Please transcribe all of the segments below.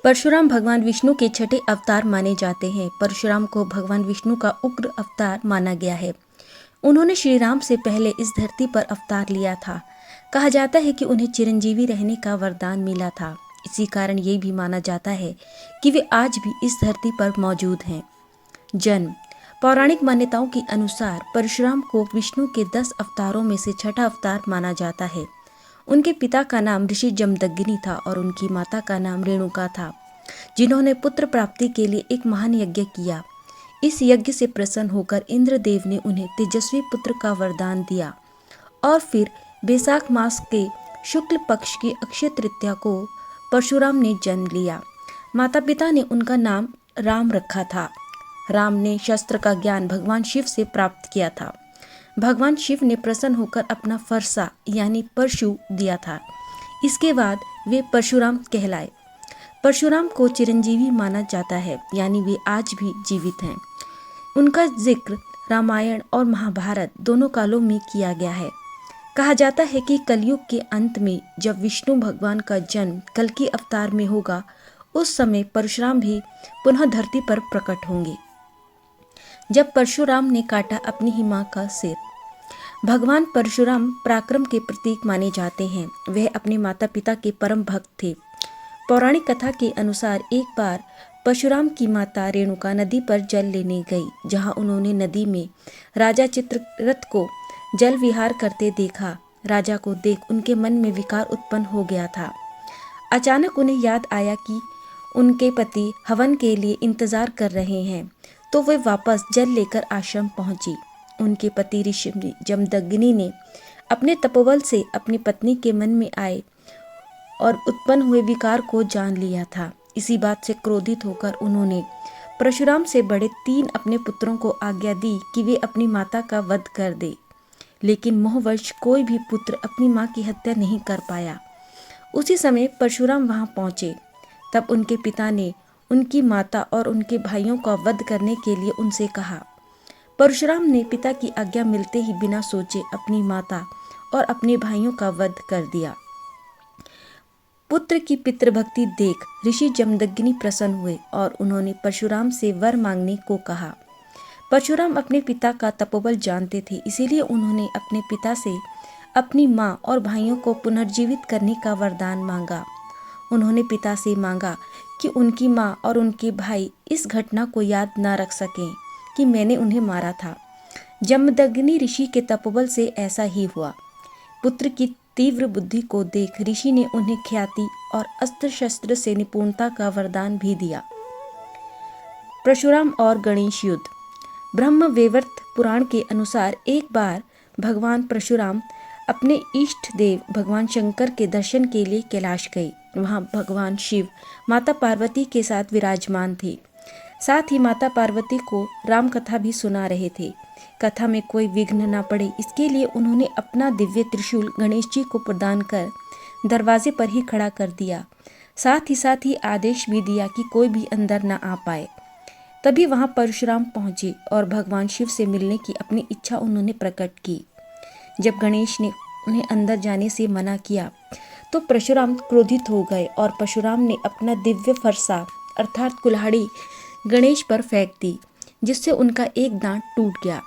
परशुराम भगवान विष्णु के छठे अवतार माने जाते हैं। परशुराम को भगवान विष्णु का उग्र अवतार माना गया है। उन्होंने श्री राम से पहले इस धरती पर अवतार लिया था। कहा जाता है कि उन्हें चिरंजीवी रहने का वरदान मिला था। इसी कारण ये भी माना जाता है कि वे आज भी इस धरती पर मौजूद हैं। जन्म। पौराणिक मान्यताओं के अनुसार परशुराम को विष्णु के 10 अवतारों में से छठा अवतार माना जाता है। उनके पिता का नाम ऋषि जमदग्नि था और उनकी माता का नाम रेणुका था, जिन्होंने पुत्र प्राप्ति के लिए एक महान यज्ञ किया। इस यज्ञ से प्रसन्न होकर इंद्रदेव ने उन्हें तेजस्वी पुत्र का वरदान दिया और फिर बैसाख मास के शुक्ल पक्ष की अक्षय तृतीया को परशुराम ने जन्म लिया। माता पिता ने उनका नाम राम रखा था। राम ने शस्त्र का ज्ञान भगवान शिव से प्राप्त किया था। भगवान शिव ने प्रसन्न होकर अपना फरसा यानी परशु दिया था। इसके बाद वे परशुराम कहलाए। परशुराम को चिरंजीवी माना जाता है, यानी वे आज भी जीवित हैं। उनका जिक्र रामायण और महाभारत दोनों कालों में किया गया है। कहा जाता है कि कलयुग के अंत में जब विष्णु भगवान का जन्म कल्कि अवतार में होगा, उस समय परशुराम भी पुनः धरती पर प्रकट होंगे। जब परशुराम ने काटा अपनी ही मां का सिर। भगवान परशुराम पराक्रम के प्रतीक माने जाते हैं। वह अपने माता पिता के परम भक्त थे। पौराणिक कथा के अनुसार एक बार परशुराम की माता रेणुका नदी पर जल लेने गई, जहां उन्होंने नदी में राजा चित्ररथ को जल विहार करते देखा। राजा को देख उनके मन में विकार उत्पन्न हो गया था। अचानक उन्हें याद आया कि उनके पति हवन के लिए इंतजार कर रहे हैं, तो वे वापस जल लेकर आश्रम पहुंची। उनके पति ऋषि जमदग्नि ने अपने तपोबल से अपनी पत्नी के मन में आए और उत्पन्न हुए विकार को जान लिया था। इसी बात से क्रोधित होकर उन्होंने परशुराम से बड़े 3 अपने पुत्रों को आज्ञा दी कि वे अपनी माता का वध कर दे, लेकिन मोहवश कोई भी पुत्र अपनी मां की हत्या नहीं कर पाया। उसी समय परशुराम वहां पहुंचे। तब उनके पिता ने उनकी माता और उनके भाइयों का वध करने के लिए उनसे कहा। परशुराम ने पिता की आज्ञा मिलते ही बिना सोचे अपनी माता और अपने भाइयों का वध कर दिया। पुत्र की पितृभक्ति देख ऋषि जमदग्नि प्रसन्न हुए और उन्होंने परशुराम से वर मांगने को कहा। परशुराम अपने पिता का तपोबल जानते थे, इसीलिए उन्होंने अपने पिता से अपनी मां और भाइयों को पुनर्जीवित करने का वरदान मांगा। उन्होंने पिता से मांगा कि उनकी मां और उनके भाई इस घटना को याद न रख सकें कि मैंने उन्हें मारा था। जमदग्नि ऋषि के तपोबल से ऐसा ही हुआ। पुत्र की तीव्र बुद्धि को देख ऋषि ने उन्हें ख्याति और अस्त्र शस्त्र से निपुणता का वरदान भी दिया। परशुराम और गणेश युद्ध। ब्रह्म वैवर्त पुराण के अनुसार एक बार भगवान परशुराम अपने इष्ट देव भगवान शंकर के दर्शन के लिए कैलाश गए। वहां भगवान शिव माता पार्वती के साथ विराजमान थे। साथ ही माता पार्वती को राम कथा भी सुना रहे थे। कथा में कोई विघ्न न पड़े, इसके लिए उन्होंने अपना दिव्य त्रिशूल गणेश जी को प्रदान कर दरवाजे पर ही खड़ा कर दिया। साथ ही आदेश भी दिया कि कोई भी अंदर न आ पाए। तभी वहां परशुराम पहुंचे और भगवान शिव से मिलने की अपनी इच्छा उन्होंने प्रकट की। जब गणेश ने उन्हें अंदर जाने से मना किया तो परशुराम क्रोधित हो गए और परशुराम ने अपना दिव्य फरसा अर्थात कुल्हाड़ी गणेश पर फेंक दी, जिससे उनका एक दांत टूट गया।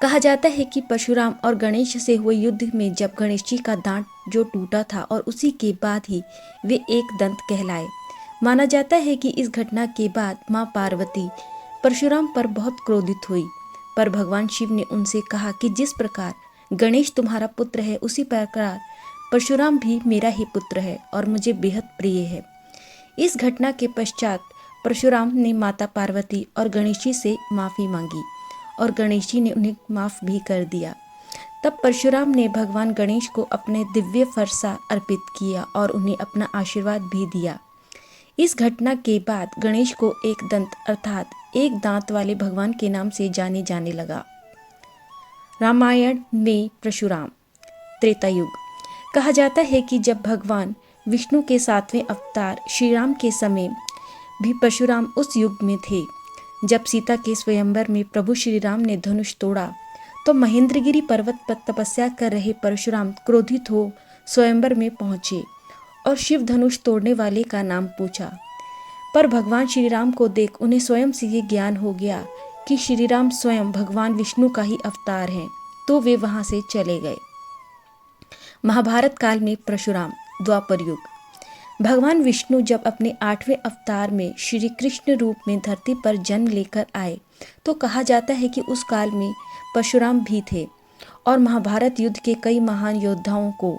कहा जाता है कि परशुराम और गणेश से हुए युद्ध में जब गणेश जी का दांत जो टूटा था और उसी के बाद ही वे एक दंत कहलाए। माना जाता है कि इस घटना के बाद मां पार्वती परशुराम पर बहुत क्रोधित हुई, पर भगवान शिव ने उनसे कहा कि जिस प्रकार गणेश तुम्हारा पुत्र है, उसी प्रकार परशुराम भी मेरा ही पुत्र है और मुझे बेहद प्रिय है। इस घटना के पश्चात परशुराम ने माता पार्वती और गणेश जी से माफ़ी मांगी और गणेश जी ने उन्हें माफ़ भी कर दिया। तब परशुराम ने भगवान गणेश को अपने दिव्य फरसा अर्पित किया और उन्हें अपना आशीर्वाद भी दिया। इस घटना के बाद गणेश को एक दंत अर्थात एक दांत वाले भगवान के नाम से जाने जाने लगा। रामायण में परशुराम। त्रेता युग। कहा जाता है कि जब भगवान विष्णु के 7वें अवतार श्री राम के समय भी परशुराम उस युग में थे। जब सीता के स्वयंवर में प्रभु श्री राम ने धनुष तोड़ा तो महेंद्रगिरी पर्वत पर तपस्या कर रहे परशुराम क्रोधित हो स्वयंवर में पहुंचे और शिव धनुष तोड़ने वाले का नाम पूछा। पर भगवान श्री राम को देख उन्हें स्वयं से ये ज्ञान हो गया कि श्री राम स्वयं भगवान विष्णु का ही अवतार हैं, तो वे वहां से चले गए। महाभारत काल में परशुराम, द्वापर युग। भगवान विष्णु जब अपने 8वें अवतार में श्री कृष्ण रूप में धरती पर जन्म लेकर आए तो कहा जाता है कि उस काल में परशुराम भी थे और महाभारत युद्ध के कई महान योद्धाओं को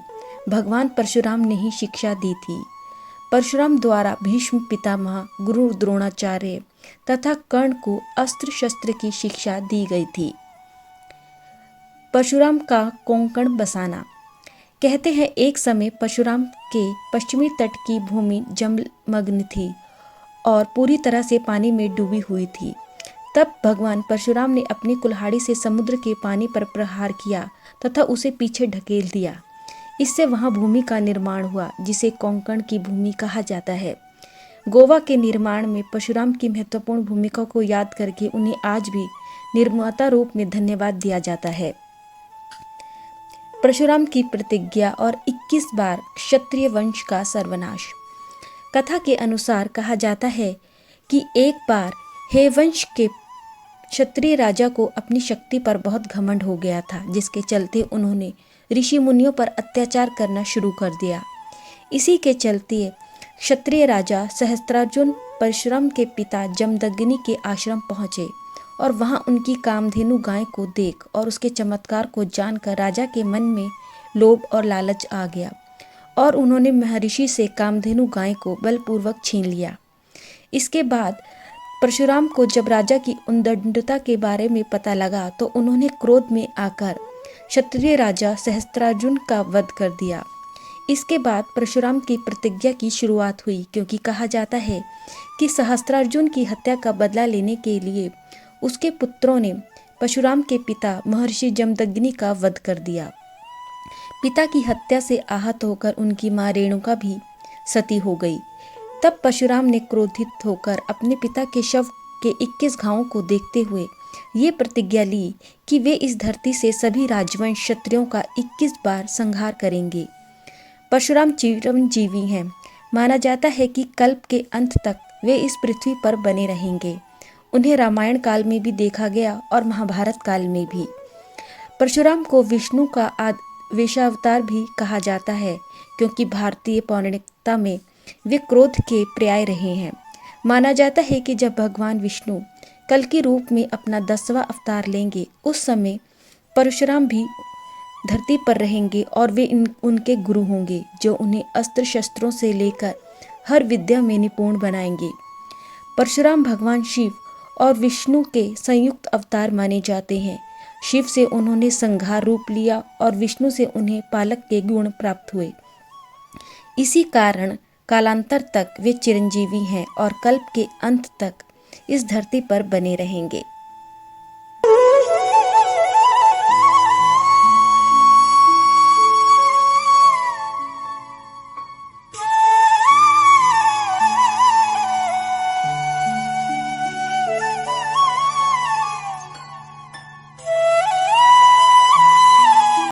भगवान परशुराम ने ही शिक्षा दी थी। परशुराम द्वारा भीष्म पितामह, गुरु द्रोणाचार्य तथा कर्ण को अस्त्र शस्त्र की शिक्षा दी गई थी। परशुराम का कोंकण बसाना। कहते हैं एक समय परशुराम के पश्चिमी तट की भूमि जलमग्न थी और पूरी तरह से पानी में डूबी हुई थी। तब भगवान परशुराम ने अपनी कुल्हाड़ी से समुद्र के पानी पर प्रहार किया तथा उसे पीछे ढकेल दिया। इससे वहां भूमि का निर्माण हुआ जिसे कोंकण की भूमि कहा जाता है। गोवा के निर्माण में परशुराम की महत्वपूर्ण भूमिका को याद करके उन्हें आज भी निर्माता रूप में धन्यवाद दिया जाता है। परशुराम की प्रतिज्ञा और 21 बार क्षत्रिय वंश का सर्वनाश। कथा के अनुसार कहा जाता है कि एक बार हेवंश के क्षत्रिय राजा को अपनी शक्ति पर बहुत घमंड हो गया था, जिसके चलते उन्होंने ऋषि मुनियों पर अत्याचार करना शुरू कर दिया। इसी के चलते क्षत्रिय राजा सहस्त्रार्जुन परशुराम के पिता जमदग्नि के आश्रम पहुंचे और वहां उनकी कामधेनु गाय को देख और उसके चमत्कार को जानकर राजा के मन में लोभ और लालच आ गया और उन्होंने महर्षि से कामधेनु गाय को बलपूर्वक छीन लिया। इसके बाद परशुराम को जब राजा की उद्दंडता के बारे में पता लगा तो उन्होंने क्रोध में आकर क्षत्रिय राजा सहस्त्रार्जुन का वध कर दिया। इसके बाद परशुराम की प्रतिज्ञा की शुरुआत हुई, क्योंकि कहा जाता है कि सहस्त्रार्जुन की हत्या का बदला लेने के लिए उसके पुत्रों ने परशुराम के पिता महर्षि जमदग्नि का वध कर दिया। पिता की हत्या से आहत होकर उनकी मां रेणुका भी सती हो गई। तब परशुराम ने क्रोधित होकर अपने पिता के शव के 21 घावों को देखते हुए ये प्रतिज्ञा ली कि वे इस धरती से सभी राजवंश क्षत्रियों का 21 बार संहार करेंगे। परशुराम चिरंजीवी हैं। माना जाता है कि कल्प के अंत तक वे इस पृथ्वी पर बने रहेंगे। उन्हें रामायण काल में भी देखा गया और महाभारत काल में भी। परशुराम को विष्णु का वेशावतार भी कहा जाता है, क्योंकि भारतीय पौराणिकता में वे क्रोध के पर्याय रहे हैं। माना जाता है कि जब भगवान विष्णु कल्कि रूप में अपना 10वां अवतार लेंगे, उस समय परशुराम भी धरती पर रहेंगे और वे उनके गुरु होंगे, जो उन्हें अस्त्र शस्त्रों से लेकर हर विद्या में निपुण बनाएंगे। परशुराम भगवान शिव और विष्णु के संयुक्त अवतार माने जाते हैं। शिव से उन्होंने संहार रूप लिया और विष्णु से उन्हें पालक के गुण प्राप्त हुए। इसी कारण कालांतर तक वे चिरंजीवी हैं और कल्प के अंत तक इस धरती पर बने रहेंगे।